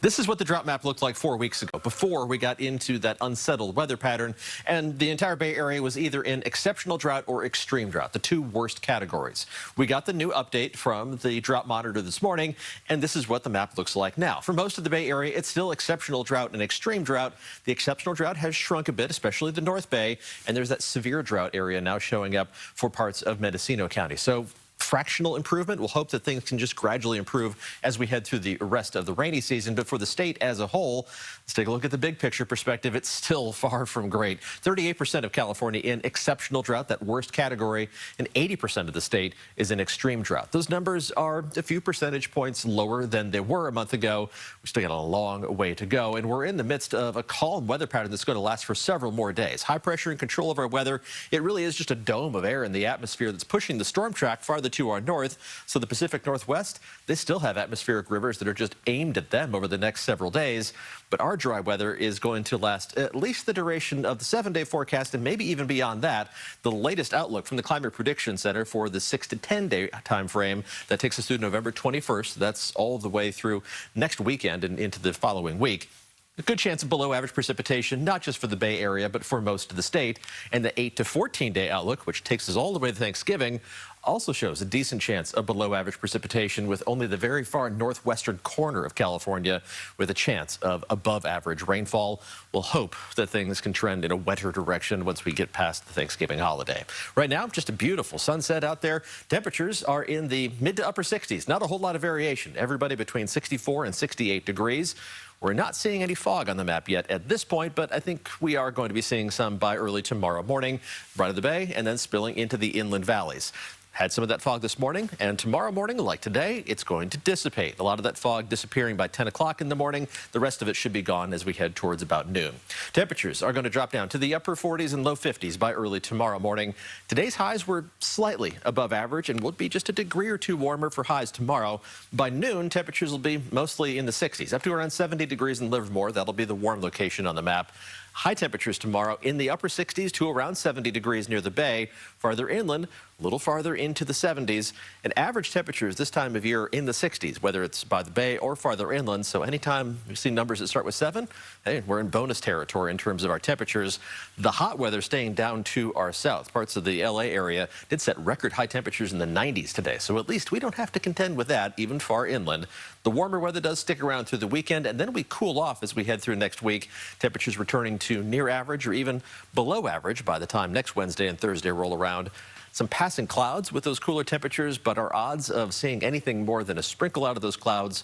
This is what the drought map looked like 4 weeks ago, before we got into that unsettled weather pattern, and the entire Bay Area was either in exceptional drought or extreme drought, the two worst categories. We got the new update from the drought monitor this morning, and this is what the map looks like now. For most of the Bay Area, it's still exceptional drought and extreme drought. The exceptional drought has shrunk a bit, especially the North Bay, and there's that severe drought area now showing up for parts of Mendocino County. So fractional improvement. We'll hope that things can just gradually improve as we head through the rest of the rainy season. But for the state as a whole, let's take a look at the big picture perspective. It's still far from great. 38% of California in exceptional drought, that worst category, and 80% of the state is in extreme drought. Those numbers are a few percentage points lower than they were a month ago. We still got a long way to go, and we're in the midst of a calm weather pattern that's going to last for several more days. High pressure and control of our weather. It really is just a dome of air in the atmosphere that's pushing the storm track farther to our north. So the Pacific Northwest, they still have atmospheric rivers that are just aimed at them over the next several days. But our dry weather is going to last at least the duration of the 7-day forecast, and maybe even beyond that. The latest outlook from the Climate Prediction Center for the 6 to 10-day time frame that takes us through November 21st. That's all the way through next weekend and into the following week. A good chance of below average precipitation, not just for the Bay Area, but for most of the state. And the 8 to 14-day outlook, which takes us all the way to Thanksgiving, also shows a decent chance of below average precipitation, with only the very far northwestern corner of California with a chance of above average rainfall. We'll hope that things can trend in a wetter direction once we get past the Thanksgiving holiday. Right now, just a beautiful sunset out there. Temperatures are in the mid to upper 60s. Not a whole lot of variation. Everybody between 64 and 68 degrees. We're not seeing any fog on the map yet at this point, but I think we are going to be seeing some by early tomorrow morning, right of the bay, and then spilling into the inland valleys. Had some of that fog this morning, and tomorrow morning, like today, it's going to dissipate. A lot of that fog disappearing by 10 o'clock in the morning. The rest of it should be gone as we head towards about noon. Temperatures are going to drop down to the upper 40s and low 50s by early tomorrow morning. Today's highs were slightly above average and will be just a degree or two warmer for highs tomorrow. By noon, temperatures will be mostly in the 60s, up to around 70 degrees in Livermore. That'll be the warm location on the map. High temperatures tomorrow in the upper 60s to around 70 degrees near the bay. Farther inland, a little farther into the 70s. And average temperatures this time of year in the 60s, whether it's by the bay or farther inland. So anytime you see numbers that start with 7, hey, we're in bonus territory in terms of our temperatures. The hot weather staying down to our south. Parts of the LA area did set record high temperatures in the 90s today. So at least we don't have to contend with that, even far inland. The warmer weather does stick around through the weekend, and then we cool off as we head through next week. Temperatures returning to near average or even below average by the time next Wednesday and Thursday roll around. Some passing clouds with those cooler temperatures, but our odds of seeing anything more than a sprinkle out of those clouds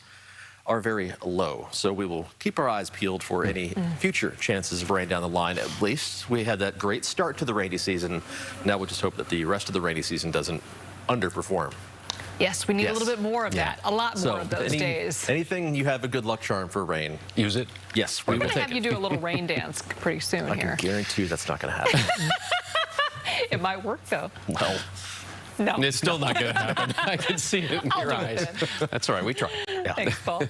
are very low. So we will keep our eyes peeled for any future chances of rain down the line. At least we had that great start to the rainy season. Now we'll just hope that the rest of the rainy season doesn't underperform. Yes, we need a little bit more of that. A lot more of those days. Anything you have a good luck charm for rain, use it. Yes, we're going to have you do a little rain dance pretty soon here. I can guarantee you that's not going to happen. It might work, though. Well, no. It's still not going to happen. I can see it in your eyes. That's all right. We try. Yeah. Thanks, Paul.